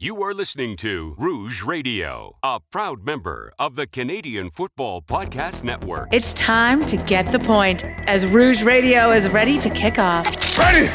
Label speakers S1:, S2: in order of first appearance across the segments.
S1: You are listening to Rouge Radio, a proud member of the Canadian Football Podcast Network.
S2: It's time to get the point as Rouge Radio is ready to kick off.
S3: Ready!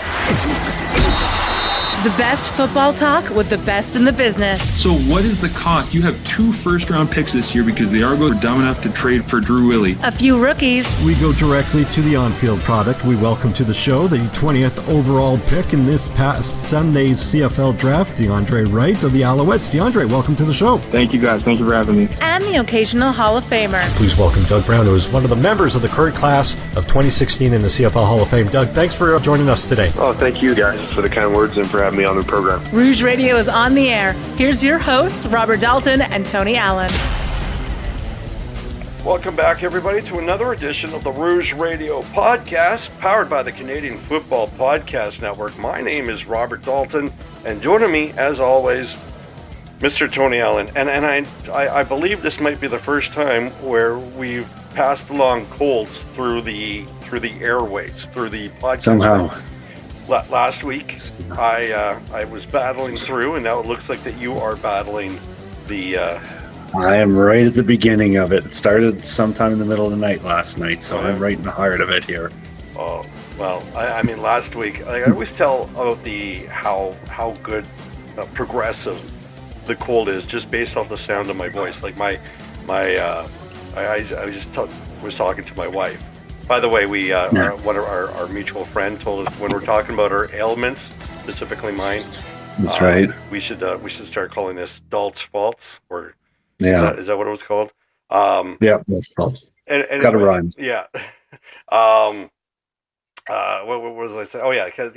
S2: The best football talk with the best in the business.
S4: So what is the cost? You have 2 first-round picks this year because the Argos are dumb enough to trade for Drew Willie.
S2: A few rookies.
S5: We go directly to the on-field product. We welcome to the show the 20th overall pick in this past Sunday's CFL draft, DeAndre Wright of the Alouettes. DeAndre, welcome to the show.
S4: Thank you, guys. Thank you for having me.
S2: And the occasional Hall of Famer.
S5: Please welcome Doug Brown, who is one of the members of the current class of 2016 in the CFL Hall of Fame. Doug, thanks for joining us today.
S6: Oh, thank you guys for the kind words and for having me on the program.
S2: Rouge Radio is on the air. Here's your hosts, Robert Dalton and Tony Allen.
S3: Welcome back, everybody, to another edition of the Rouge Radio podcast, powered by the Canadian Football Podcast Network. My name is Robert Dalton, and joining me, as always, Mr. Tony Allen. And I believe this might be the first time where we've passed along colds through the airways, through the podcast.
S6: Somehow.
S3: Last week, I was battling through, and now it looks like that you are battling the...
S6: I am right at the beginning of it. It started sometime in the middle of the night last night, so I'm right in the heart of it here.
S3: Oh, well, I mean, last week, I always tell about how good progressive the cold is just based off the sound of my voice. Like I was talking to my wife. By the way, one of our mutual friend told us when we're talking about our ailments, specifically mine.
S6: That's right.
S3: We should start calling this Dalt's Faults, or
S6: yeah,
S3: is that what it was called?
S6: Yeah, that's false.
S3: Anyway,
S6: got to rhyme.
S3: Yeah. What was I saying? Oh yeah, because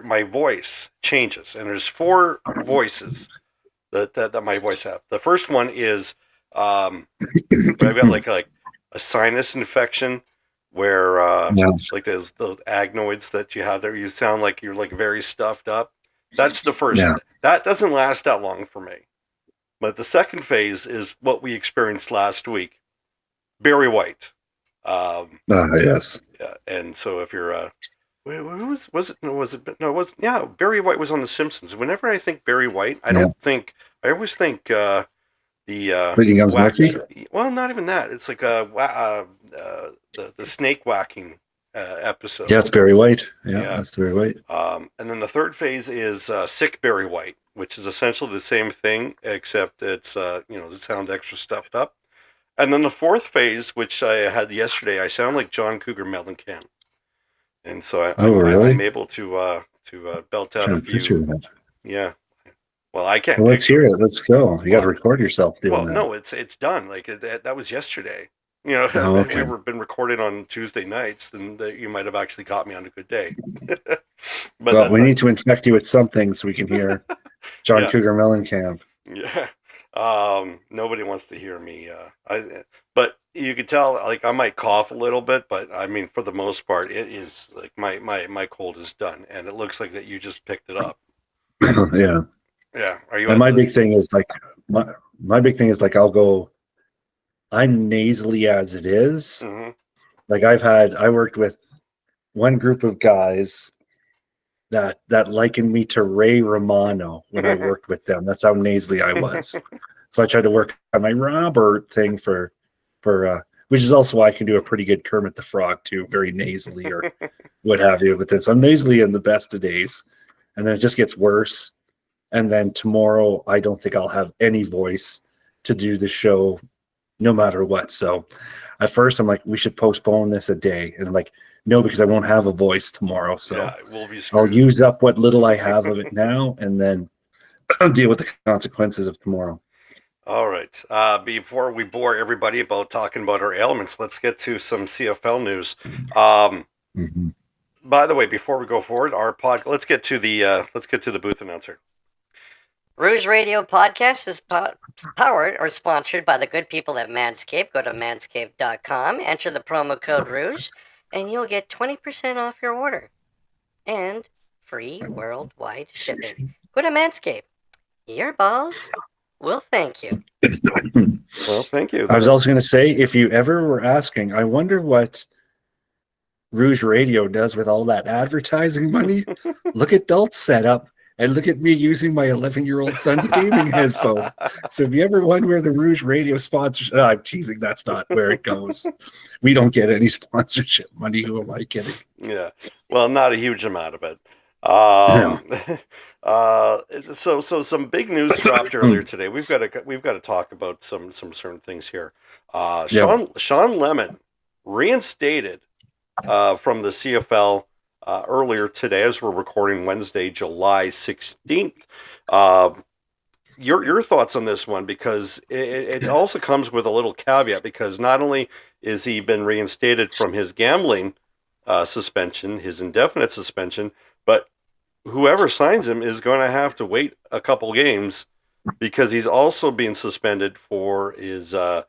S3: my voice changes, and there's 4 voices that my voice have. The first one is I've got like a sinus infection. Where like those agnoids that you have there, you sound like you're like very stuffed up. That's the first.
S6: Yeah.
S3: That doesn't last that long for me. But the second phase is what we experienced last week. Barry White.
S6: Yes.
S3: Yeah, and so if you're Barry White was on The Simpsons. Whenever I think Barry White, I always think the
S6: wacky.
S3: Well, not even that. It's like the snake whacking episode.
S6: Yeah, it's Barry White. Yeah, that's Barry White.
S3: And then the third phase is sick Barry White, which is essentially the same thing, except it's the sound extra stuffed up. And then the fourth phase, which I had yesterday, I sound like John Cougar Mellencamp. And so I'm able to belt out a few. Yeah. Well, I can't.
S6: Well, let's hear it. Let's go. You got to record yourself doing that.
S3: No, it's done. Like that was yesterday. If we ever been recording on Tuesday nights, then you might have actually caught me on a good day. But
S6: we need to infect you with something so we can hear John Cougar Mellencamp.
S3: Yeah. Nobody wants to hear me. But you could tell, like, I might cough a little bit, but I mean, for the most part, it is like my cold is done, and it looks like that you just picked it up.
S6: Yeah.
S3: Yeah. Are you?
S6: And my big thing is like I'll go. I'm nasally as it is.
S3: Mm-hmm.
S6: Like I worked with one group of guys that likened me to Ray Romano when I worked with them. That's how nasally I was. So I tried to work on my Robert thing for which is also why I can do a pretty good Kermit the Frog too, very nasally or what have you. But then I'm nasally in the best of days, and then it just gets worse. And then tomorrow, I don't think I'll have any voice to do the show no matter what. So at first, I'm like, we should postpone this a day. And I'm like, no, because I won't have a voice tomorrow. So I'll use up what little I have of it now, and then I'll deal with the consequences of tomorrow.
S3: All right. Before we bore everybody about talking about our ailments, let's get to some CFL news. By the way, before we go forward, let's get to the booth announcer.
S7: Rouge Radio Podcast is powered or sponsored by the good people at Manscaped. Go to manscaped.com, enter the promo code Rouge, and you'll get 20% off your order. And free worldwide shipping. Go to Manscaped. Your balls will thank you.
S3: Well, thank you.
S6: I was also going to say, if you ever were asking, I wonder what Rouge Radio does with all that advertising money. Look at Dalt's setup. And look at me using my 11-year-old son's gaming headphone. So if you ever wonder where the Rouge Radio sponsorship, I'm teasing. That's not where it goes. We don't get any sponsorship money. Who am I kidding?
S3: Yeah. Well, not a huge amount of it.
S6: No.
S3: So some big news dropped earlier today. We've got to talk about some certain things here. Shawn Lemon reinstated from the CFL earlier today, as we're recording Wednesday, July 16th. Your thoughts on this one, because it also comes with a little caveat, because not only is he been reinstated from his gambling suspension, his indefinite suspension, but whoever signs him is going to have to wait a couple games, because he's also being suspended for his like,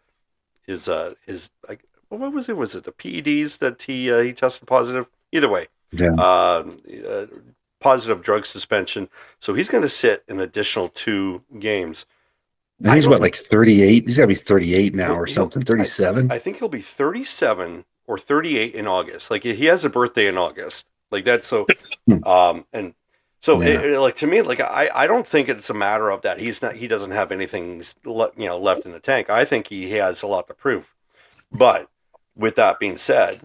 S3: what was it? Was it the PEDs that he tested positive? Either way, positive drug suspension. So he's going to sit an additional 2 games.
S6: And he's what, like 38? He's got to be 38 now or something. 37.
S3: I think he'll be 37 or 38 in August. Like, he has a birthday in August. Like, that's so. And so, like, to me, like, I don't think it's a matter of that he doesn't have anything left in the tank. I think he has a lot to prove. But with that being said,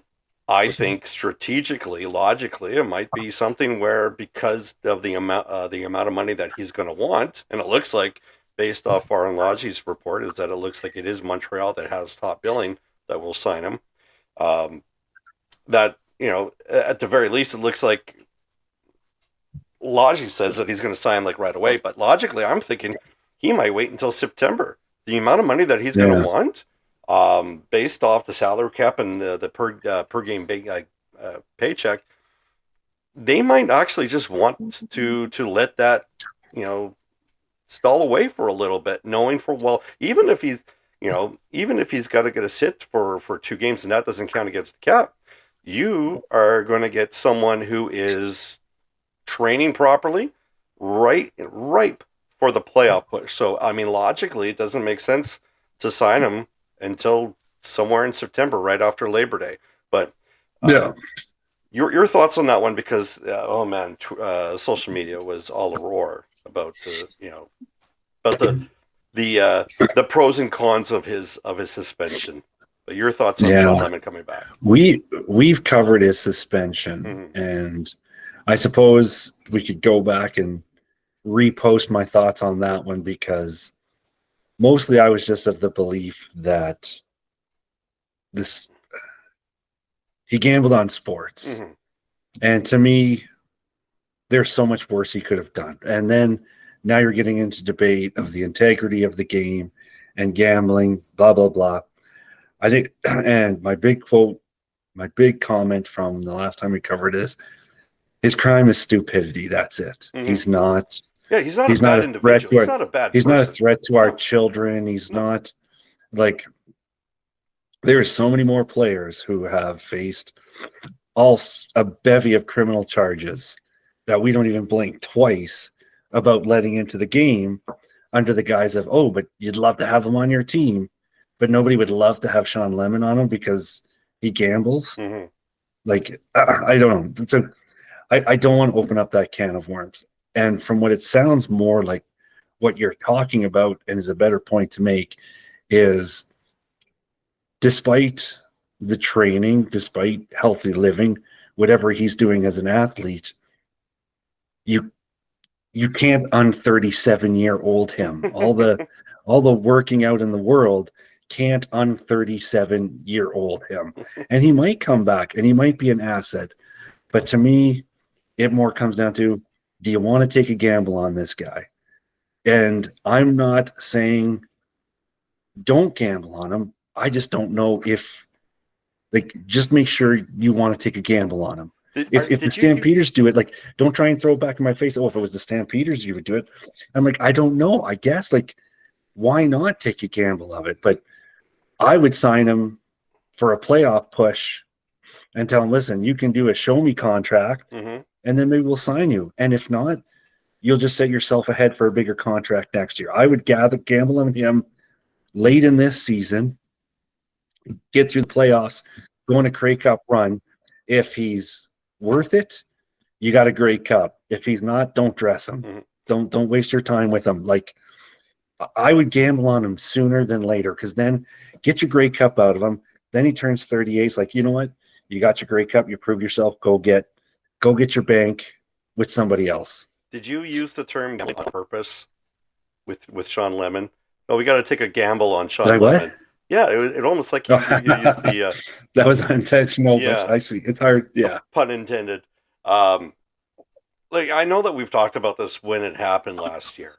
S3: I think strategically, logically, it might be something where, because of the amount of money that he's going to want, and it looks like, based off Aaron Lodge's report, is that it looks like it is Montreal that has top billing that will sign him. That, at the very least, it looks like Lodge says that he's going to sign like right away. But logically, I'm thinking he might wait until September. The amount of money that he's going to want, based off the salary cap and the per game paycheck, they might actually just want to let that stall away for a little bit, knowing even if he's got to get a sit for 2 games and that doesn't count against the cap, you are going to get someone who is training properly, ripe for the playoff push. So I mean, logically, it doesn't make sense to sign him until somewhere in September, right after Labor Day. But your thoughts on that one, because social media was all a roar about the pros and cons of his suspension. But your thoughts on Shawn Lemon coming back?
S6: We've covered his suspension, and I suppose we could go back and repost my thoughts on that one, because mostly I was just of the belief that he gambled on sports. And to me, there's so much worse he could have done. And then now you're getting into debate of the integrity of the game and gambling, blah, blah, blah. I think, and my big comment from the last time we covered this, his crime is stupidity. That's it. He's not. Yeah, he's not a bad individual. He's not a bad person. He's not a threat to our children. He's not, like, there are so many more players who have faced a bevy of criminal charges that we don't even blink twice about letting into the game under the guise of, but you'd love to have him on your team, but nobody would love to have Shawn Lemon on him because he gambles. Like, I don't know. I don't want to open up that can of worms. And from what it sounds more like, what you're talking about, and is a better point to make, is despite the training, despite healthy living, whatever he's doing as an athlete, you can't un-37-year-old him. All the working out in the world can't un-37-year-old him. And he might come back and he might be an asset. But to me, it more comes down to, do you want to take a gamble on this guy? And I'm not saying don't gamble on him. I just don't know if, like, just make sure you want to take a gamble on him. If the Stampeders do it, like, don't try and throw it back in my face. If it was the Stampeders, you would do it. I'm like, I don't know. I guess, like, why not take a gamble of it? But I would sign him for a playoff push and tell him, listen, you can do a show me contract, and then maybe we'll sign you. And if not, you'll just set yourself ahead for a bigger contract next year. I would gamble on him late in this season, get through the playoffs, go on a Grey Cup run. If he's worth it, you got a Grey Cup. If he's not, don't dress him.
S3: Mhm.
S6: Don't waste your time with him. Like, I would gamble on him sooner than later, because then get your Grey Cup out of him. Then he turns 38. It's like, you know what? You got your Grey Cup. You proved yourself. Go get your bank with somebody else.
S3: Did you use the term on purpose with Shawn Lemon? Oh, we got to take a gamble on Shawn
S6: Did I what?
S3: Lemon. Yeah, it almost like you used the
S6: that was unintentional,
S3: yeah.
S6: but I see. It's hard. Yeah.
S3: pun intended. Like, I know that we've talked about this when it happened last year,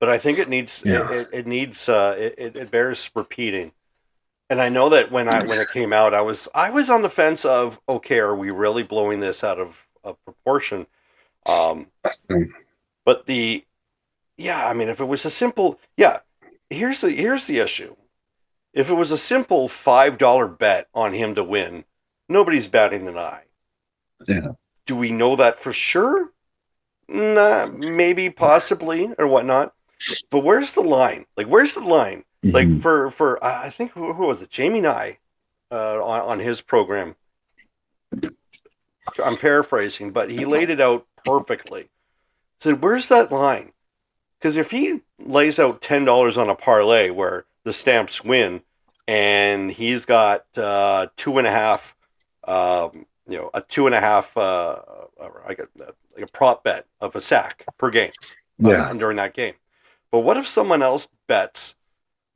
S3: but I think it needs it bears repeating. And I know that when it came out, I was on the fence of, okay, are we really blowing this out of proportion? But I mean, if it was a simple, here's the issue. If it was a simple $5 bet on him to win, nobody's batting an eye.
S6: Yeah.
S3: Do we know that for sure? Nah, maybe, possibly, or whatnot. But where's the line? Like, where's the line? Like, for I think, who was it? Jamie Nye, on his program. I'm paraphrasing, but he laid it out perfectly. Said, where's that line? Because if he lays out $10 on a parlay where the Stamps win, and he's got 2.5, a 2.5, like a prop bet of a sack per game, during that game. But what if someone else bets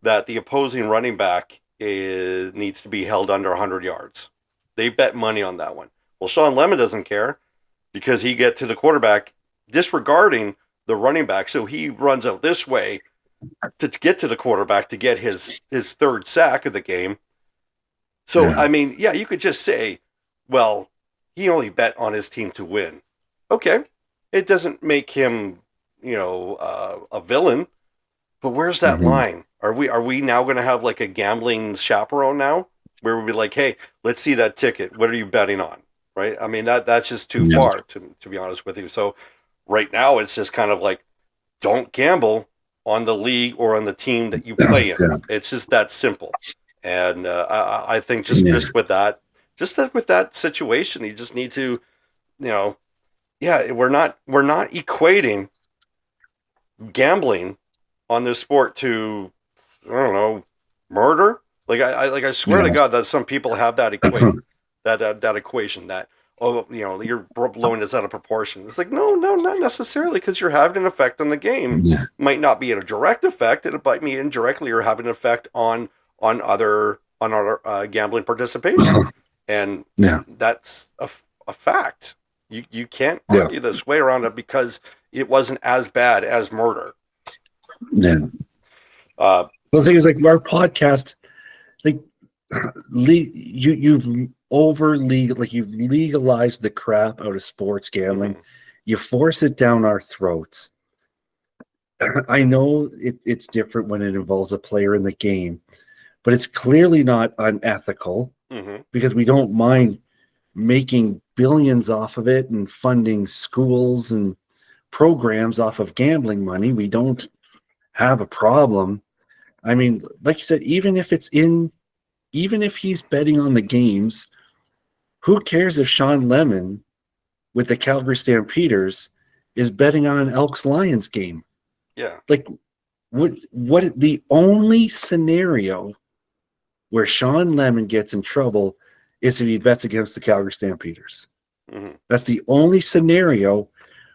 S3: that the opposing running back needs to be held under 100 yards? They bet money on that one. Well, Shawn Lemon doesn't care, because he gets to the quarterback disregarding the running back, so he runs out this way to get to the quarterback to get his third sack of the game. So, I mean, you could just say, well, he only bet on his team to win. Okay, it doesn't make him, a villain. But where's that line? Are we now going to have like a gambling chaperone now, where we'll be like, hey, let's see that ticket. What are you betting on? Right? I mean, that's just too far, to be honest with you. So right now, it's just kind of like, don't gamble on the league or on the team that you play in. It's just that simple. And I think just with that situation, you just need to, we're not equating gambling on this sport to, I don't know, murder. Like, I swear to God that some people have that equation, that equation that, you're blowing this out of proportion. It's like, no, not necessarily, because you're having an effect on the game. Might not be a direct effect. It might be indirectly, you're having an effect on other gambling participation, and that's a fact. You can't argue this way around it, because it wasn't as bad as murder.
S6: Well, the thing is, like, our podcast, like, you've legalized the crap out of sports gambling. You force it down our throats. I know it's different when it involves a player in the game, but it's clearly not unethical, because we don't mind making billions off of it and funding schools and programs off of gambling money. We don't have a problem. I mean, like you said, even if he's betting on the games, who cares if Shawn Lemon with the Calgary Stampeders is betting on an Elks-Lions game?
S3: Yeah.
S6: Like, what the only scenario where Shawn Lemon gets in trouble is if he bets against the Calgary Stampeders. That's the only scenario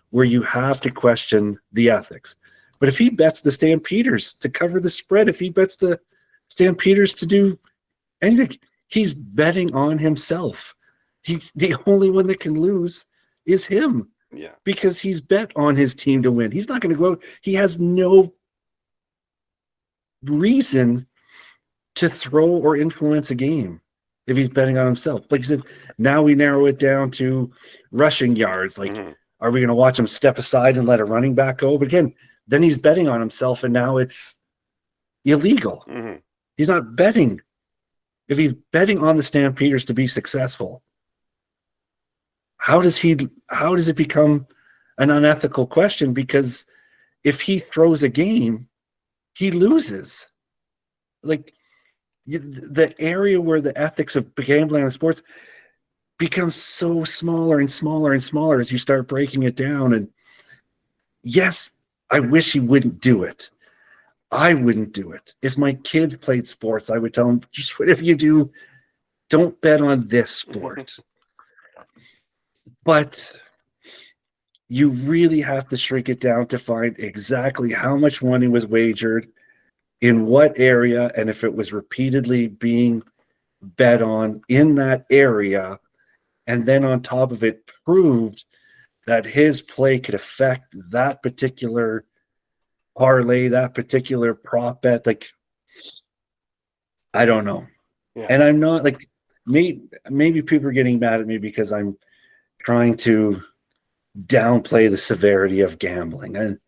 S6: where you have to question the ethics. But if he bets the Stampeders to cover the spread, if he bets the Stampeders to do anything, he's betting on himself. He's the only one that can lose is him.
S3: Yeah.
S6: Because he's bet on his team to win. He's not going to go out. He has no reason to throw or influence a game if he's betting on himself. Like you said, now we narrow it down to rushing yards. Like, are we going to watch him step aside and let a running back go? But again, then he's betting on himself, and now it's illegal. He's not betting. If he's betting on the Stampeders to be successful, how does it become an unethical question? Because if he throws a game, he loses. Like, the area where the ethics of gambling on sports, becomes so smaller and smaller and smaller as you start breaking it down. And yes, I wish he wouldn't do it. I wouldn't do it. If my kids played sports, I would tell them, just whatever you do, don't bet on this sport. But you really have to shrink it down to find exactly how much money was wagered, in what area, and if it was repeatedly being bet on in that area. And then on top of it, proved that his play could affect that particular parlay, that particular prop bet. Like, I don't know.
S3: Yeah.
S6: And I'm not like, maybe people are getting mad at me because I'm trying to downplay the severity of gambling. And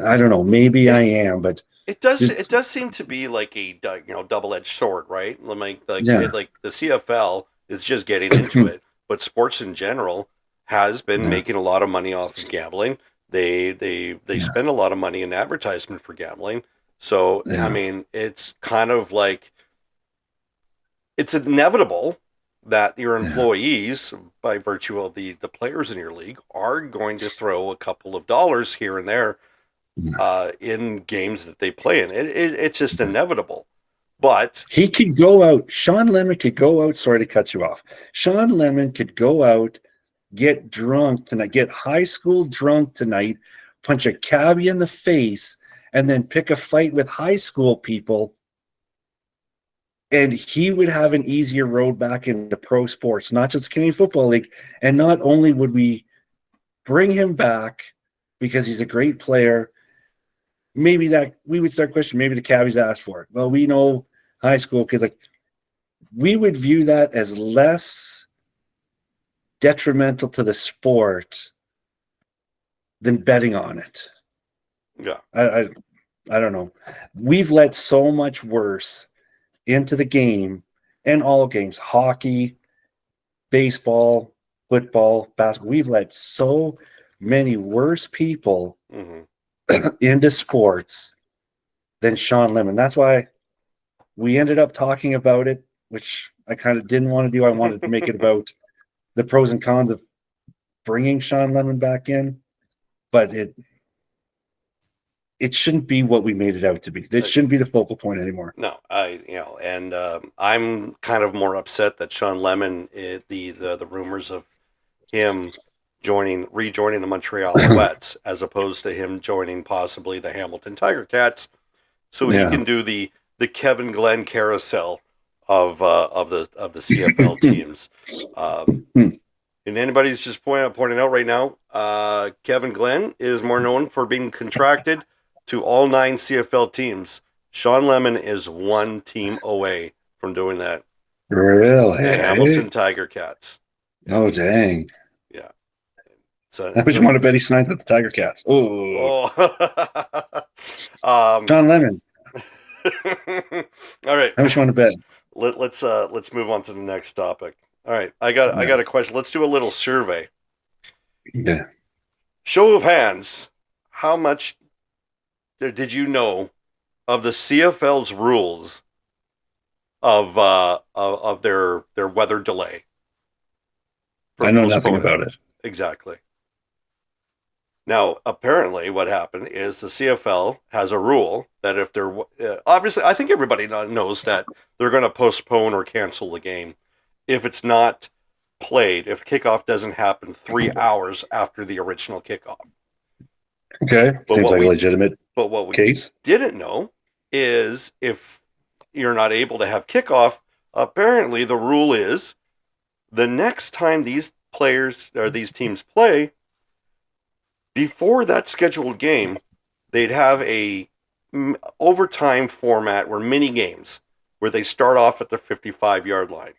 S6: I don't know, maybe I am, but
S3: it does seem to be like a double-edged sword, right? Like
S6: yeah.
S3: like the CFL is just getting into it, but sports in general has been making a lot of money off of gambling. They spend a lot of money in advertisement for gambling. So I mean, it's kind of like it's inevitable that your employees, by virtue of the players in your league, are going to throw a couple of dollars here and there in games that they play in. It's just inevitable. But
S6: he could go out. Shawn Lemon could go out. Sorry to cut you off. Shawn Lemon could go out, get drunk tonight, get high school drunk tonight, punch a cabbie in the face, and then pick a fight with high school people. And he would have an easier road back into pro sports, not just the Canadian Football League. And not only would we bring him back because he's a great player, maybe that we would start questioning, maybe the cabbies asked for it. Well, we know high school kids, like, we would view that as less detrimental to the sport than betting on it.
S3: Yeah.
S6: I don't know. We've let so much worse into the game, and all games, hockey, baseball, football, basketball. We've let so many worse people into sports than Shawn Lemon. That's why we ended up talking about it, which I kind of didn't want to do. I wanted to make it about the pros and cons of bringing Shawn Lemon back in, but it shouldn't be what we made it out to be. It shouldn't be the focal point anymore.
S3: No, and I'm kind of more upset that Shawn Lemon, the rumors of him rejoining the Montreal Alouettes, as opposed to him joining possibly the Hamilton Tiger Cats, so he can do the Kevin Glenn carousel of the CFL teams. And anybody's just pointing out right now, Kevin Glenn is more known for being contracted to all 9 CFL teams. Shawn Lemon is 1 team away from doing that.
S6: Really?
S3: The Hamilton Tiger Cats.
S6: Oh, dang.
S3: Yeah. So
S6: I wish you want to bet he signed with the Tiger Cats. Oh. Shawn Lemon.
S3: All right.
S6: How much you want to bet?
S3: Let's move on to the next topic. All right. I got a question. Let's do a little survey.
S6: Yeah.
S3: Show of hands. How much did you know of the CFL's rules of their weather delay?
S6: I know nothing about it.
S3: Exactly. Now, apparently, what happened is the CFL has a rule that if they're obviously, I think everybody knows that they're going to postpone or cancel the game if it's not played, if kickoff doesn't happen 3 hours after the original kickoff.
S6: Okay, seems like a legitimate
S3: but what we
S6: case.
S3: Didn't know is if you're not able to have kickoff, apparently the rule is the next time these players or these teams play, before that scheduled game, they'd have a overtime format where mini games where they start off at the 55-yard line.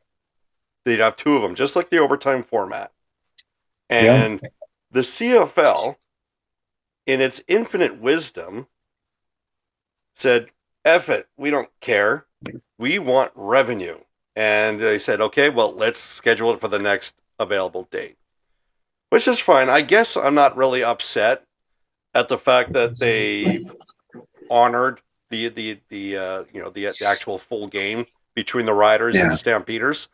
S3: They'd have 2 of them, just like the overtime format. And the CFL, in its infinite wisdom, said, F it, we don't care. We want revenue. And they said, okay, well, let's schedule it for the next available date. Which is fine. I guess I'm not really upset at the fact that they honored the actual full game between the Riders and the Stampeders.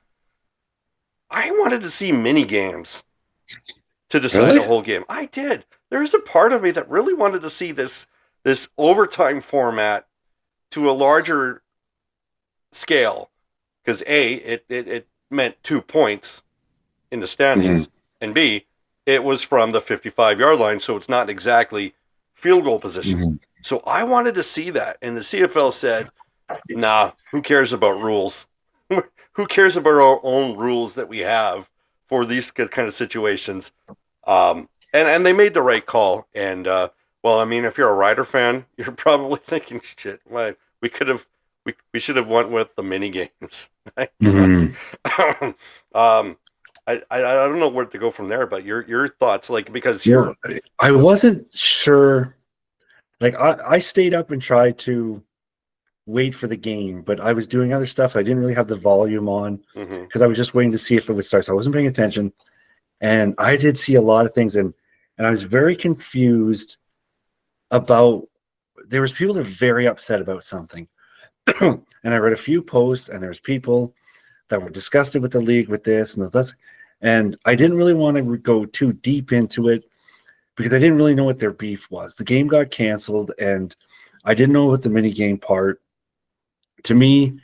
S3: I wanted to see mini games to decide
S6: Really?
S3: a whole game. I did. There was a part of me that really wanted to see this overtime format to a larger scale because it meant 2 points in the standings, and B, it was from the 55-yard line, so it's not exactly field goal position.
S6: Mm-hmm.
S3: So I wanted to see that, and the CFL said, "Nah, who cares about rules? Who cares about our own rules that we have for these kind of situations?" And they made the right call. And well, I mean, if you're a Rider fan, you're probably thinking, "Shit, why we could have we should have went with the mini games."
S6: Mm-hmm.
S3: um, I don't know where to go from there, but your thoughts, like, because
S6: Well,
S3: you're
S6: I wasn't sure. Like I stayed up and tried to wait for the game, but I was doing other stuff. I didn't really have the volume on
S3: mm-hmm,
S6: because I was just waiting to see if it would start. So I wasn't paying attention. And I did see a lot of things, and I was very confused about. There was people that were very upset about something, and I read a few posts, and there was people that were disgusted with the league with this and that's, and I didn't really want to go too deep into it because I didn't really know what their beef was. The game got canceled, and I didn't know what the mini game part. To me,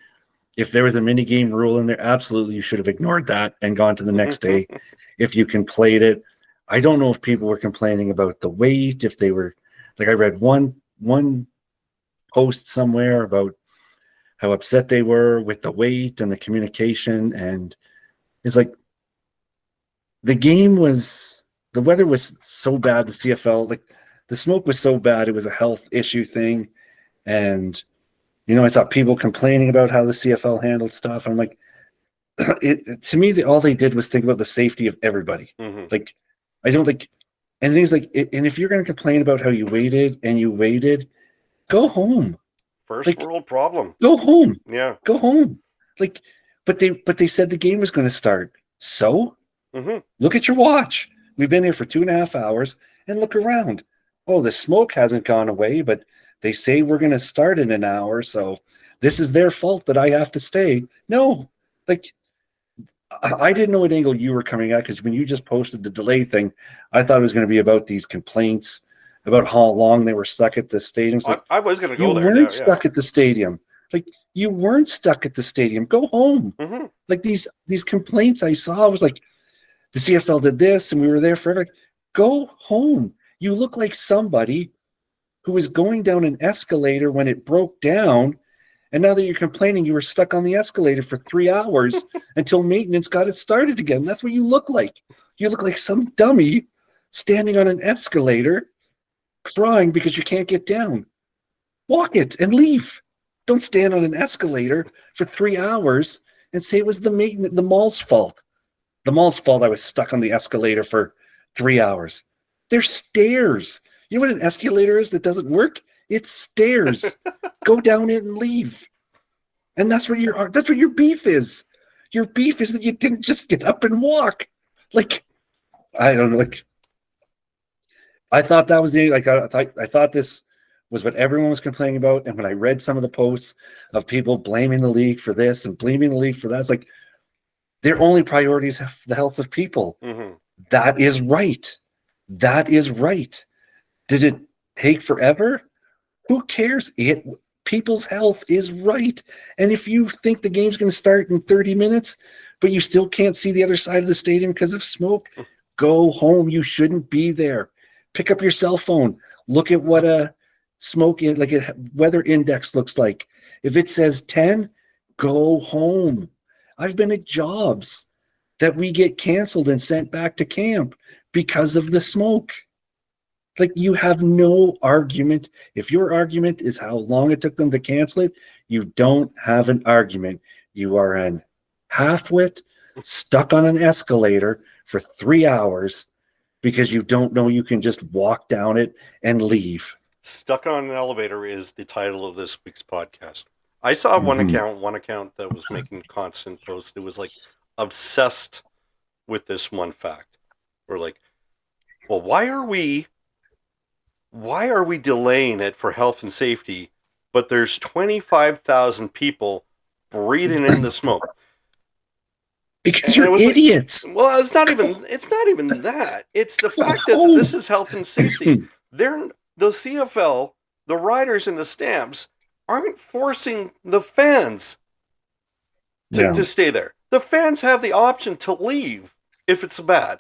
S6: if there was a mini game rule in there, absolutely you should have ignored that and gone to the next day. If you can played it, I don't know if people were complaining about the wait. If they were, like, I read one post somewhere about how upset they were with the wait and the communication, and it's like the weather was so bad. The CFL, like, the smoke was so bad, it was a health issue thing, and I saw people complaining about how the CFL handled stuff. I'm like, to me, all they did was think about the safety of everybody.
S3: mm-hmm.
S6: Like, I don't like, and things like, and if you're going to complain about how you waited, go home.
S3: First
S6: Like,
S3: world problem.
S6: go home.
S3: Yeah.
S6: Go home. Like, but they said the game was going to start. So
S3: Mm-hmm.
S6: look at your watch. We've been here for 2.5 hours, and look around. Oh, the smoke hasn't gone away, but they say we're going to start in an hour, so this is their fault that I have to stay. No, like, I didn't know what angle you were coming at, because when you just posted the delay thing, I thought it was going to be about these complaints about how long they were stuck at the stadium. Like,
S3: I was going to
S6: you
S3: go there.
S6: weren't
S3: Yeah.
S6: stuck at the stadium. Like, you weren't stuck at the stadium. Go home.
S3: Mm-hmm.
S6: Like, these complaints I saw was like, the CFL did this and we were there forever. Go home. You look like somebody who was going down an escalator when it broke down, and now that you're complaining, you were stuck on the escalator for 3 hours until maintenance got it started again. That's what you look like. You look like some dummy standing on an escalator crying because you can't get down. Walk it and leave. Don't stand on an escalator for 3 hours and say it was the mall's fault. The mall's fault I was stuck on the escalator for 3 hours. There's stairs. You know what an escalator is that doesn't work? It's stairs. Go down it and leave. And that's what your beef is. Your beef is that you didn't just get up and walk. Like, I don't know. Like, I thought that was I thought this was what everyone was complaining about. And when I read some of the posts of people blaming the league for this and blaming the league for that, it's like, their only priority is the health of people.
S3: Mm-hmm.
S6: That is right. That is right. Did it take forever? Who cares? People's health is right. And if you think the game's going to start in 30 minutes, but you still can't see the other side of the stadium because of smoke, go home. You shouldn't be there. Pick up your cell phone. Look at what a weather index looks like. If it says 10, go home. I've been at jobs that we get canceled and sent back to camp because of the smoke. Like, you have no argument. If your argument is how long it took them to cancel it, you don't have an argument. You are an half-wit stuck on an escalator for 3 hours because you don't know you can just walk down it and leave.
S3: Stuck on an Elevator is the title of this week's podcast. I saw one account that was making constant posts. It was like obsessed with this one fact. We're like, well, why are we delaying it for health and safety, but there's 25,000 people breathing in the smoke?
S6: Because you're idiots.
S3: Well, it's not even that. It's the fact that this is health and safety. The CFL, the riders and the stamps aren't forcing the fans to stay there. The fans have the option to leave if it's bad.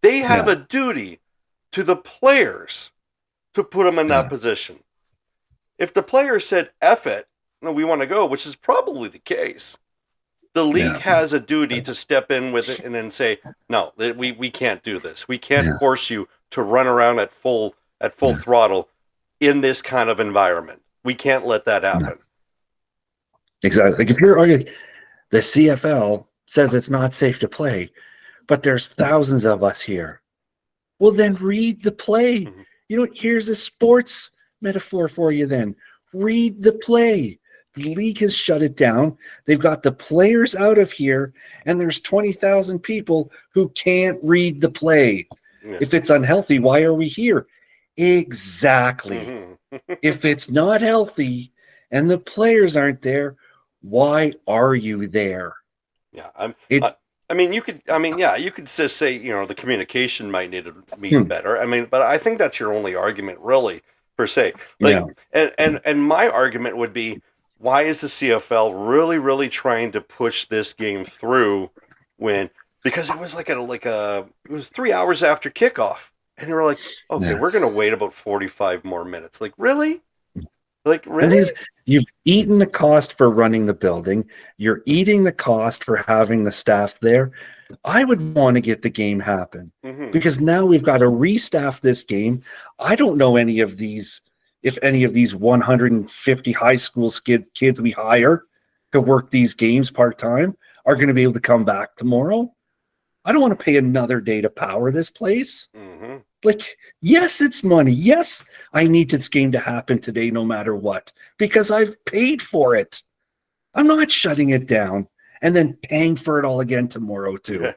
S3: They have a duty to the players to put them in that position. If the players said, F it, no, we want to go, which is probably the case, the league has a duty to step in with it and then say, no, we can't do this. We can't force you to run around at full throttle in this kind of environment. We can't let that happen.
S6: Exactly. Like if you're arguing, the CFL says it's not safe to play, but there's thousands of us here. Well, then read the play. Mm-hmm. You know, here's a sports metaphor for you then. Read the play. The league has shut it down. They've got the players out of here, and there's 20,000 people who can't read the play. Yeah. If it's unhealthy, why are we here? Exactly. Mm-hmm. If it's not healthy and the players aren't there, why are you there?
S3: Yeah, you could just say, the communication might need to be better. But I think that's your only argument, really, per se. And my argument would be, why is the CFL really, really trying to push this game through because it was it was 3 hours after kickoff, and you were like, okay, we're gonna wait about 45 more minutes. Like, really? Like, really?
S6: You've eaten the cost for running the building. You're eating the cost for having the staff there. I would want to get the game happen because now we've got to restaff this game. I don't know if any of these 150 high school kids we hire to work these games part-time are going to be able to come back tomorrow. I don't want to pay another day to power this place. Mm-hmm. Like, yes, it's money. Yes, I need this game to happen today no matter what, because I've paid for it. I'm not shutting it down and then paying for it all again tomorrow too.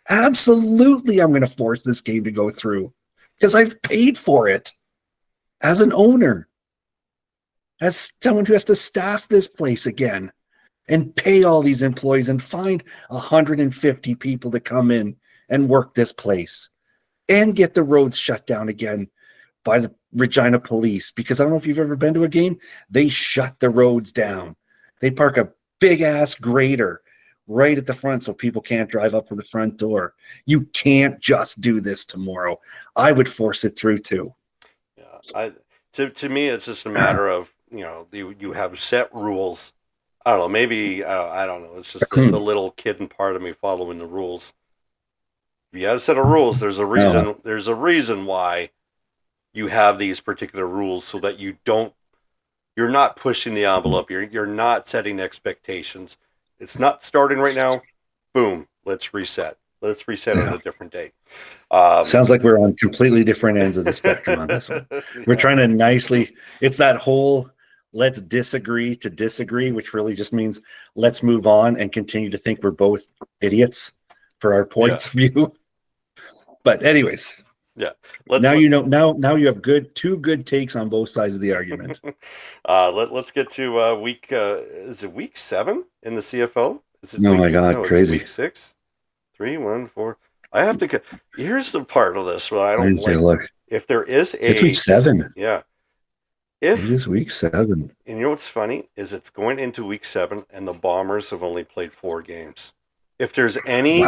S6: Absolutely, I'm going to force this game to go through because I've paid for it as an owner, as someone who has to staff this place again and pay all these employees and find 150 people to come in and work this place. And get the roads shut down again by the Regina police. Because I don't know if you've ever been to a game, they shut the roads down. They park a big-ass grader right at the front so people can't drive up to the front door. You can't just do this tomorrow. I would force it through, too.
S3: Yeah, to me, it's just a matter of, you have set rules. I don't know, maybe, I don't know. It's just the little kid in part of me following the rules. If you have a set of rules, there's a reason. There's a reason why you have these particular rules, so that you're not pushing the envelope. You're not setting expectations. It's not starting right now. Boom. Let's reset. Let's reset on a different day.
S6: Sounds like we're on completely different ends of the spectrum on this one. We're trying to nicely. It's that whole let's disagree to disagree, which really just means let's move on and continue to think we're both idiots for our points of view. But anyways, now you have two good takes on both sides of the argument.
S3: Let's get to week. Is it week 7 in the CFL? Is it
S6: my God, crazy!
S3: Week 6, 3, 1, 4. I have to. Here's the part of this where I don't like.
S6: Look,
S3: if there is
S6: it's week 7.
S3: Yeah.
S6: It is week 7.
S3: And you know what's funny is it's going into week 7, and the Bombers have only played 4 games. If there's any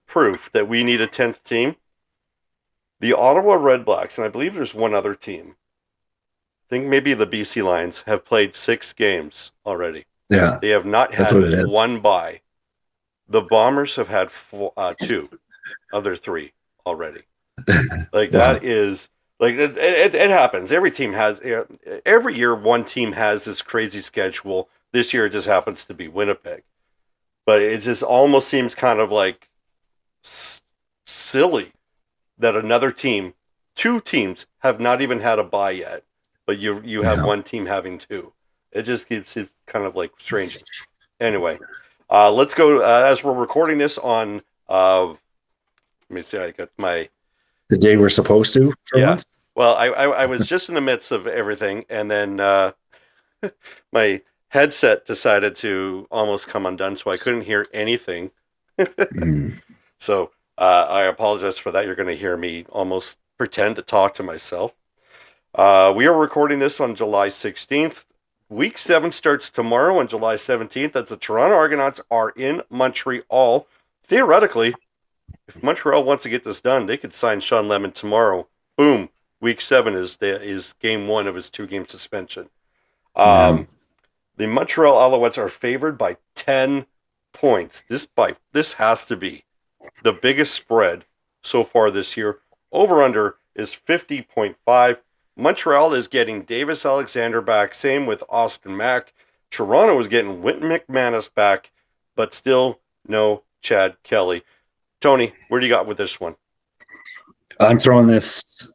S3: proof that we need a 10th team, the Ottawa Red Blacks, and I believe there's one other team, I think maybe the BC Lions, have played 6 games already.
S6: Yeah.
S3: They have not had one bye. The Bombers have had 2 of their 3 already. Like, that is, like, it happens. Every team has, every year one team has this crazy schedule. This year it just happens to be Winnipeg. But it just almost seems kind of like silly that another team, 2 teams, have not even had a bye yet, but you have one team having 2. It just keeps it kind of like strange. Anyway, let's go as we're recording this on. Let me see. I got the
S6: day we're supposed to. Once?
S3: Well, I was just in the midst of everything, and then my headset decided to almost come undone, so I couldn't hear anything. So I apologize for that. You're going to hear me almost pretend to talk to myself. We are recording this on July 16th. Week 7 starts tomorrow on July 17th as the Toronto Argonauts are in Montreal. Theoretically, if Montreal wants to get this done, they could sign Shawn Lemon tomorrow. Boom. Week 7 is game 1 of his 2-game suspension. The Montreal Alouettes are favored by 10 points. This has to be the biggest spread so far this year. Over-under is 50.5. Montreal is getting Davis Alexander back. Same with Austin Mack. Toronto is getting Wynton McManus back, but still no Chad Kelly. Tony, where do you got with this one?
S6: I'm throwing this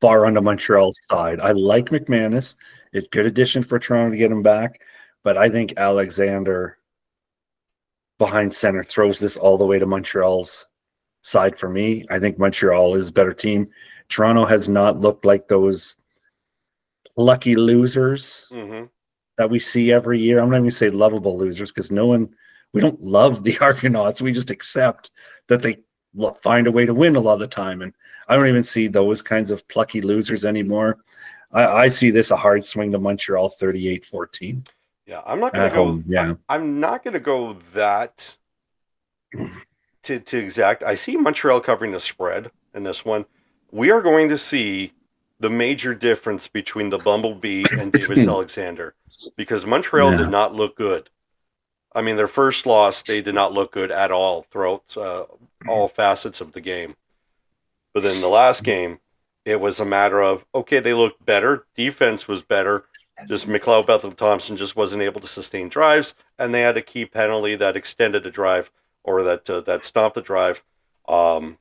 S6: far onto Montreal's side. I like McManus. It's a good addition for Toronto to get him back, but I think Alexander behind center throws this all the way to Montreal's side for me. I think Montreal is a better team. Toronto has not looked like those lucky losers that we see every year. I'm not even going to say lovable losers because we don't love the Argonauts. We just accept that they find a way to win a lot of the time. And I don't even see those kinds of plucky losers anymore. I see this a hard swing to Montreal 38-14.
S3: Yeah, I'm not going to go.
S6: Yeah.
S3: I'm not going to go that to exact. I see Montreal covering the spread in this one. We are going to see the major difference between the Bumblebee and Davis Alexander because Montreal did not look good. I mean, their first loss, they did not look good at all throughout all facets of the game. But then the last game, it was a matter of, okay, they looked better. Defense was better. Just McLeod Bethel-Thompson just wasn't able to sustain drives, and they had a key penalty that extended the drive or that stopped the drive. And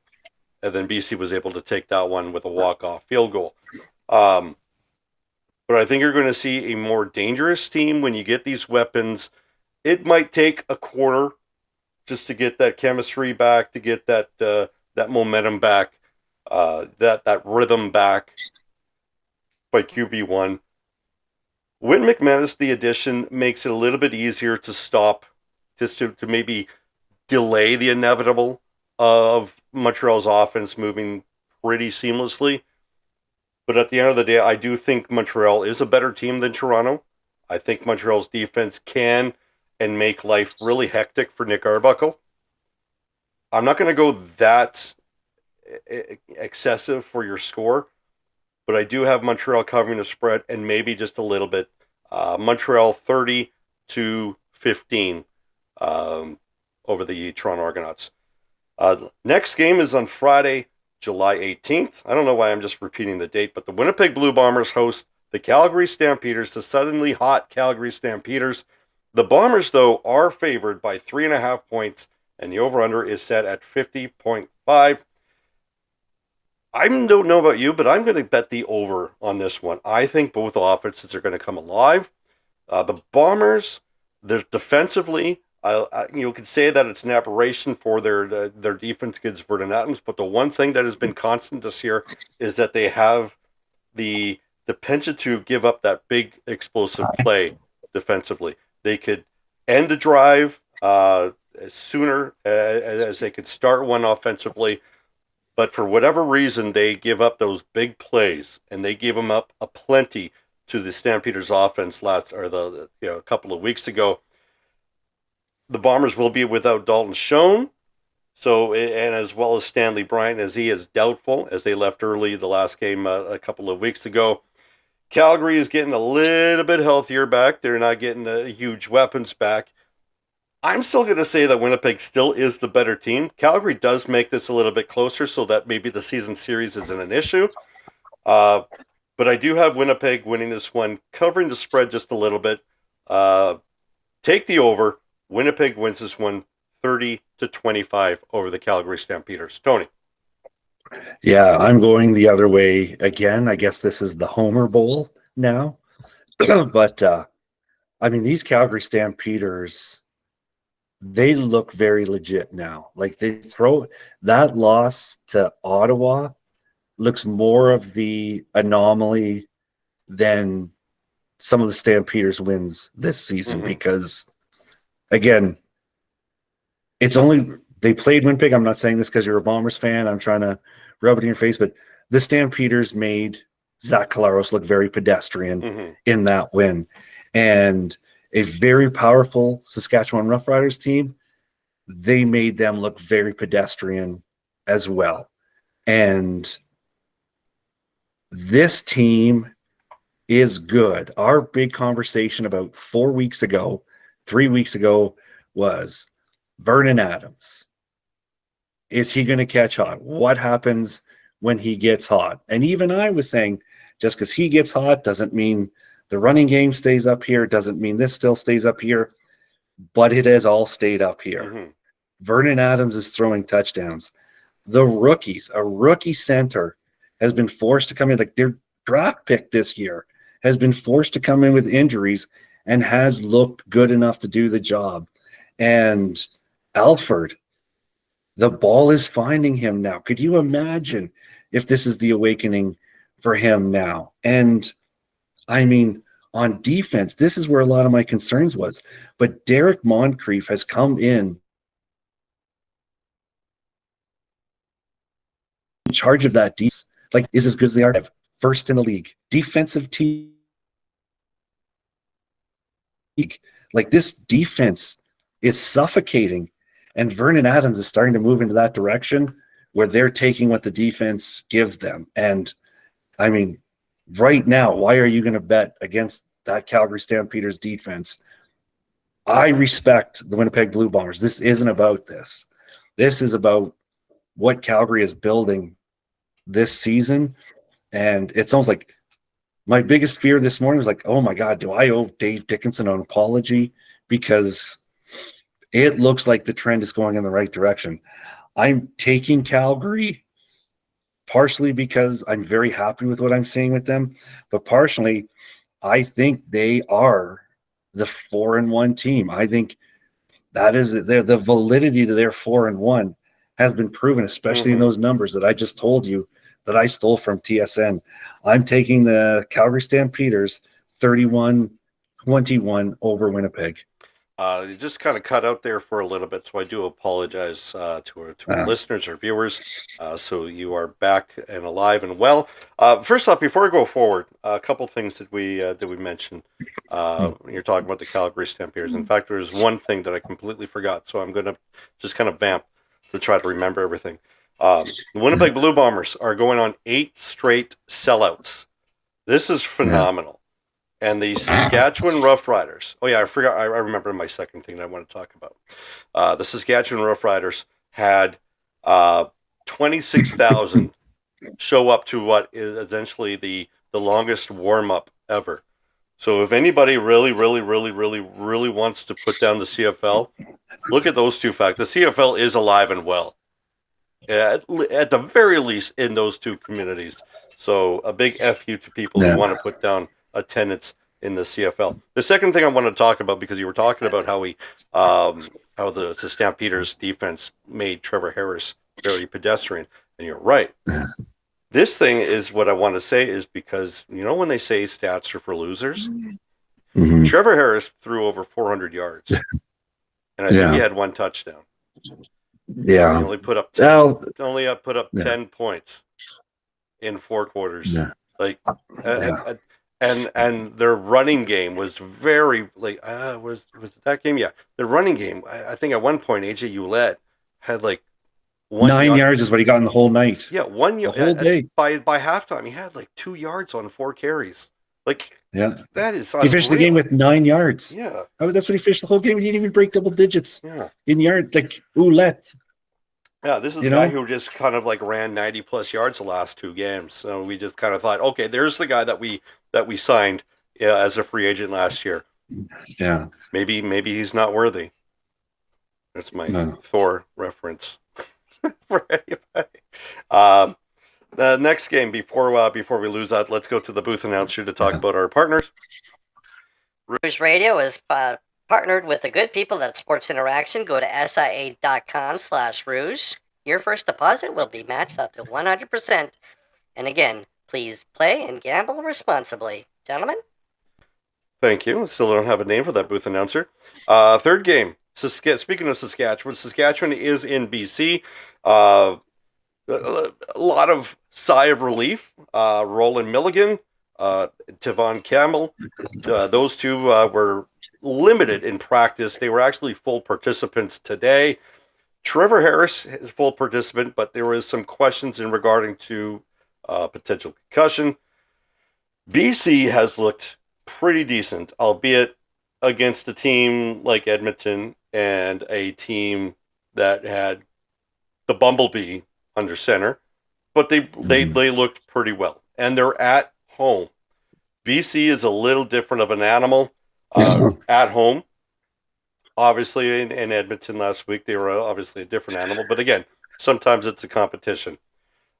S3: then BC was able to take that one with a walk-off field goal. But I think you're going to see a more dangerous team when you get these weapons. It might take a quarter just to get that chemistry back, to get that momentum back, that rhythm back by QB1. Wynton McManus, the addition, makes it a little bit easier to stop, just to maybe delay the inevitable of Montreal's offense moving pretty seamlessly. But at the end of the day, I do think Montreal is a better team than Toronto. I think Montreal's defense can and make life really hectic for Nick Arbuckle. I'm not going to go that excessive for your score, but I do have Montreal covering the spread and maybe just a little bit. Montreal 30-15 over the Toronto Argonauts. Next game is on Friday, July 18th. I don't know why I'm just repeating the date, but the Winnipeg Blue Bombers host the Calgary Stampeders, the suddenly hot Calgary Stampeders. The Bombers, though, are favored by 3.5 points, and the over-under is set at 50.5. I don't know about you, but I'm going to bet the over on this one. I think both offenses are going to come alive. The Bombers, they're defensively, you could say that it's an aberration for their defense against Vernon Adams, but the one thing that has been constant this year is that they have the penchant to give up that big explosive play defensively. They could end a drive as sooner as they could start one offensively. But for whatever reason, they give up those big plays, and they gave them up a plenty to the Stampeders offense a couple of weeks ago. The Bombers will be without Dalton Schoen, and as well as Stanley Bryant, as he is doubtful, as they left early the last game a couple of weeks ago. Calgary is getting a little bit healthier back. They're not getting huge weapons back. I'm still going to say that Winnipeg still is the better team. Calgary does make this a little bit closer so that maybe the season series isn't an issue. But I do have Winnipeg winning this one, covering the spread just a little bit. Take the over. Winnipeg wins this one 30-25 over the Calgary Stampeders. Tony.
S6: Yeah, I'm going the other way again. I guess this is the Homer Bowl now. But, I mean, these Calgary Stampeders, they look very legit now. Like, they throw that loss to Ottawa looks more of the anomaly than some of the Stampeders wins this season
S3: Mhm.
S6: because, again, it's only they played Winnipeg. I'm not saying this because you're a Bombers fan. I'm trying to rub it in your face, but the Stampeders made Zach Collaros look very pedestrian
S3: Mhm.
S6: in that win. And a very powerful Saskatchewan Roughriders team, they made them look very pedestrian as well. And this team is good. Our big conversation about 3 weeks ago, was Vernon Adams. Is he going to catch hot? What happens when he gets hot? And even I was saying, just because he gets hot doesn't mean the running game stays up here, doesn't mean this still stays up here, but it has all stayed up here.
S3: Mhm.
S6: Vernon Adams is throwing touchdowns. The rookies, a rookie center has been forced to come in, like their draft pick this year has been forced to come in with injuries and has looked good enough to do the job. And Alford, the ball is finding him now. Could you imagine if this is the awakening for him now? And I mean, on defense, this is where a lot of my concerns was. But Derek Moncrief has come in charge of that defense, like is as good as they are. First in the league, defensive team. Like this defense is suffocating, and Vernon Adams is starting to move into that direction where they're taking what the defense gives them. And I mean, right now, why are you going to bet against that Calgary Stampeders defense? I respect the Winnipeg Blue Bombers. This isn't about this. This is about what Calgary is building this season. And it's almost like my biggest fear this morning was like, oh my God, do I owe Dave Dickinson an apology? Because it looks like the trend is going in the right direction. I'm taking Calgary partially because I'm very happy with what I'm seeing with them, but partially I think they are the 4-1 team. I think that is the validity to their 4-1 has been proven, especially in those numbers that I just told you that I stole from TSN. I'm taking the Calgary Stampeders 31-21 over Winnipeg.
S3: You just kind of cut out there for a little bit, so I do apologize to our listeners or viewers. So you are back and alive and well. First off, before we go forward, a couple things that we mention. You're talking about the Calgary Stampeders. In fact, there's one thing that I completely forgot, so I'm going to just kind of vamp to try to remember everything. The Winnipeg Blue Bombers are going on 8 straight sellouts. This is phenomenal. And the Saskatchewan Roughriders. Oh yeah, I forgot. I remember my second thing that I want to talk about. The Saskatchewan Roughriders had 26,000 show up to what is essentially the longest warm up ever. So if anybody really wants to put down the CFL, look at those two facts. The CFL is alive and well, at the very least in those two communities. So a big F you to people who want to put down attendance in the CFL. The second thing I want to talk about, because you were talking about how how the Stampeders defense made Trevor Harris very pedestrian, and you're right. This thing is what I want to say is because when they say stats are for losers, Trevor Harris threw over 400 yards, and I think he had 1 touchdown.
S6: Yeah,
S3: he only put up 10 points in 4 quarters. Like, and their running game was very was it that game? Yeah, the running game. I think at one point AJ Ouellette had like
S6: 9 yards is what he got in the whole night.
S3: Yeah, 1 yard.
S6: The whole day.
S3: By halftime, he had like 2 yards on 4 carries. Like, that is unreal.
S6: He finished the game with 9 yards.
S3: Yeah,
S6: that's what he finished the whole game. He didn't even break double digits.
S3: Yeah,
S6: in yards, like Ouellette.
S3: Yeah, this is the guy who just kind of like ran 90 plus yards the last 2 games. So we just kind of thought, okay, there's the guy that we signed as a free agent last year.
S6: Yeah,
S3: maybe he's not worthy. That's my Thor reference for anybody. The next game before we lose that, let's go to the booth announcer to talk about our partners.
S7: Rouge Radio is partnered with the good people at Sports Interaction. Go to SIA.com/Rouge. Your first deposit will be matched up to 100%. And again, please play and gamble responsibly. Gentlemen?
S3: Thank you. Still don't have a name for that booth announcer. Third game. Speaking of Saskatchewan is in BC. A lot of sigh of relief. Roland Milligan, Tavon Campbell, those two were limited in practice. They were actually full participants today. Trevor Harris is full participant, but there was some questions in regarding to potential concussion. BC has looked pretty decent, albeit against a team like Edmonton and a team that had the Bumblebee under center, but they looked pretty well, and they're at home. BC is a little different of an animal at home. Obviously, in Edmonton last week, they were obviously a different animal, but again, sometimes it's a competition.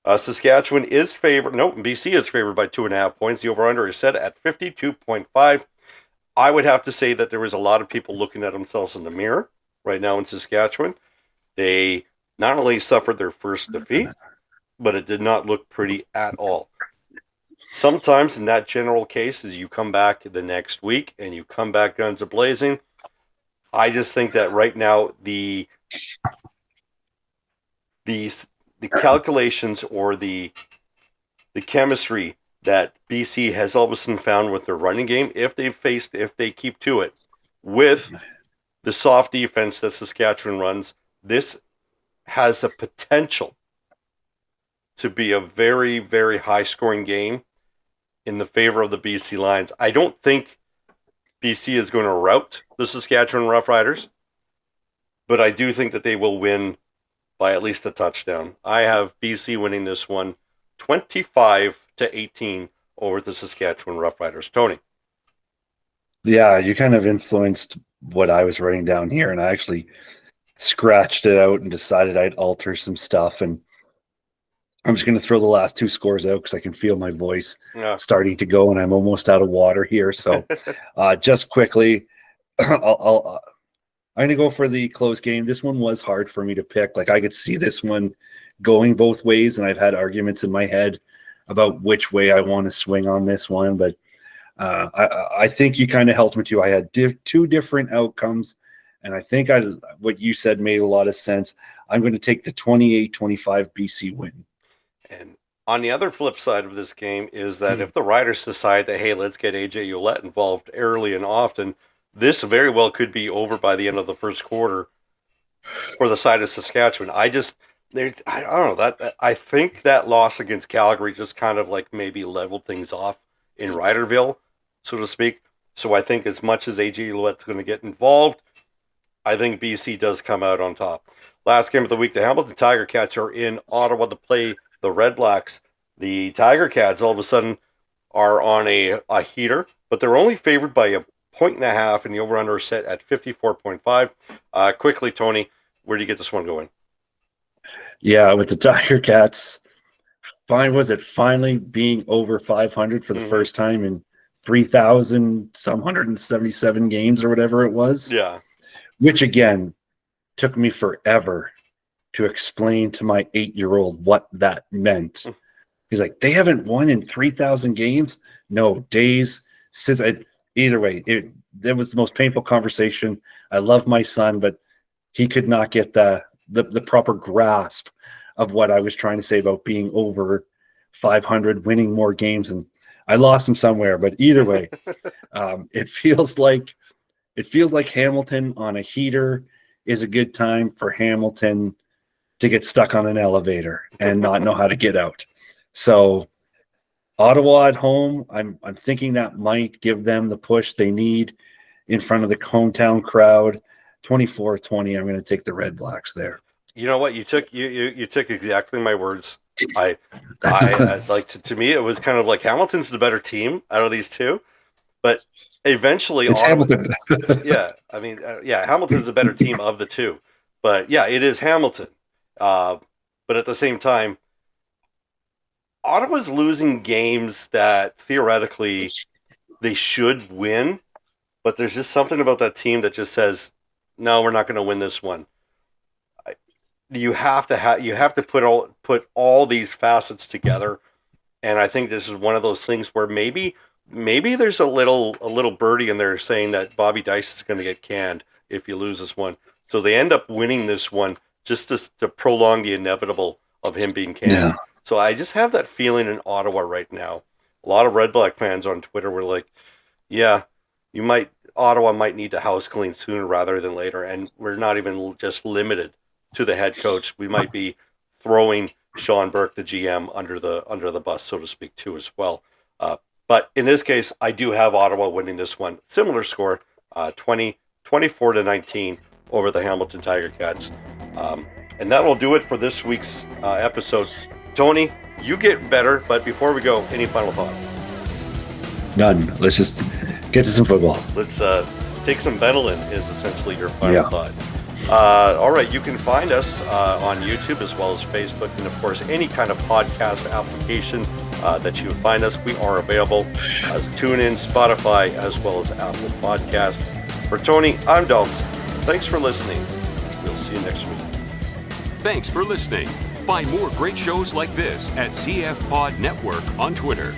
S3: Saskatchewan is favored. No, BC is favored by 2.5 points. The over/under is set at 52.5. I would have to say that there was a lot of people looking at themselves in the mirror right now in Saskatchewan. They not only suffered their first defeat, but it did not look pretty at all. Sometimes in that general case, as you come back the next week and you come back guns a-blazing, I just think that right now the calculations or the chemistry that BC has all of a sudden found with their running game, if they keep to it, with the soft defense that Saskatchewan runs, this has the potential to be a very, very high-scoring game in the favor of the BC Lions. I don't think BC is going to rout the Saskatchewan Roughriders, but I do think that they will win by at least a touchdown. I have BC winning this one 25-18 over the Saskatchewan Roughriders. Tony.
S6: Yeah, you kind of influenced what I was writing down here, and I actually scratched it out and decided I'd alter some stuff, and I'm just going to throw the last two scores out because I can feel my voice starting to go, and I'm almost out of water here. So just quickly, I'm going to go for the close game. This one was hard for me to pick. Like, I could see this one going both ways, and I've had arguments in my head about which way I want to swing on this one. But I think you kind of helped me too. I had two different outcomes, and I think what you said made a lot of sense. I'm going to take the 28-25 BC win.
S3: And on the other flip side of this game is that if the Riders decide that, hey, let's get AJ Ouellette involved early and often, this very well could be over by the end of the first quarter for the side of Saskatchewan. I don't know that. I think that loss against Calgary just kind of like maybe leveled things off in Riderville, so to speak. So I think as much as AJ Ouellette's going to get involved, I think BC does come out on top. Last game of the week, the Hamilton Tiger Cats are in Ottawa to play the Red Blacks. The Tiger Cats all of a sudden are on a heater, but they're only favored by 1.5, and the over-under is set at 54.5. Quickly, Tony, where do you get this one going?
S6: Yeah, with the Tiger Cats, finally being over 500 for the first time in 3,177 games or whatever it was.
S3: Yeah.
S6: Which, again, took me forever to explain to my 8-year-old what that meant. He's like, they haven't won in 3,000 games? No, days since either way, it was the most painful conversation. I love my son, but he could not get the proper grasp of what I was trying to say about being over 500, winning more games, and I lost him somewhere. But either way, it feels like Hamilton on a heater is a good time for Hamilton to get stuck on an elevator and not know how to get out. So Ottawa at home, I'm thinking that might give them the push they need in front of the hometown crowd. 24-20, I'm going to take the Red Blacks there.
S3: You know what? You took exactly my words. I like to me, it was kind of like Hamilton's the better team out of these two, but eventually
S6: it's Hamilton.
S3: Hamilton's the better team of the two, but yeah, it is Hamilton. But at the same time, Ottawa's losing games that theoretically they should win, but there's just something about that team that just says, no, we're not going to win this one. You have to put all these facets together, and I think this is one of those things where maybe maybe there's a little birdie in there saying that Bobby Dice is going to get canned if he loses one. So they end up winning this one just to prolong the inevitable of him being canned.
S6: Yeah.
S3: So I just have that feeling in Ottawa right now. A lot of Red Black fans on Twitter were like, yeah, Ottawa might need to house clean sooner rather than later, and we're not even just limited to the head coach. We might be throwing Sean Burke, the GM, under the bus, so to speak, too, as well. But in this case, I do have Ottawa winning this one. Similar score, 24-19 over the Hamilton Tiger Cats. And that will do it for this week's episode. Tony, you get better, but before we go, any final thoughts?
S6: None. Let's just get to some football.
S3: Let's take some Benylin is essentially your final thought. All right, you can find us on YouTube as well as Facebook, and of course any kind of podcast application that you would find us. We are available as TuneIn, Spotify, as well as Apple Podcasts. For Tony, I'm Dalton. Thanks for listening. We'll see you next week.
S1: Thanks for listening. Find more great shows like this at CF Pod Network on Twitter.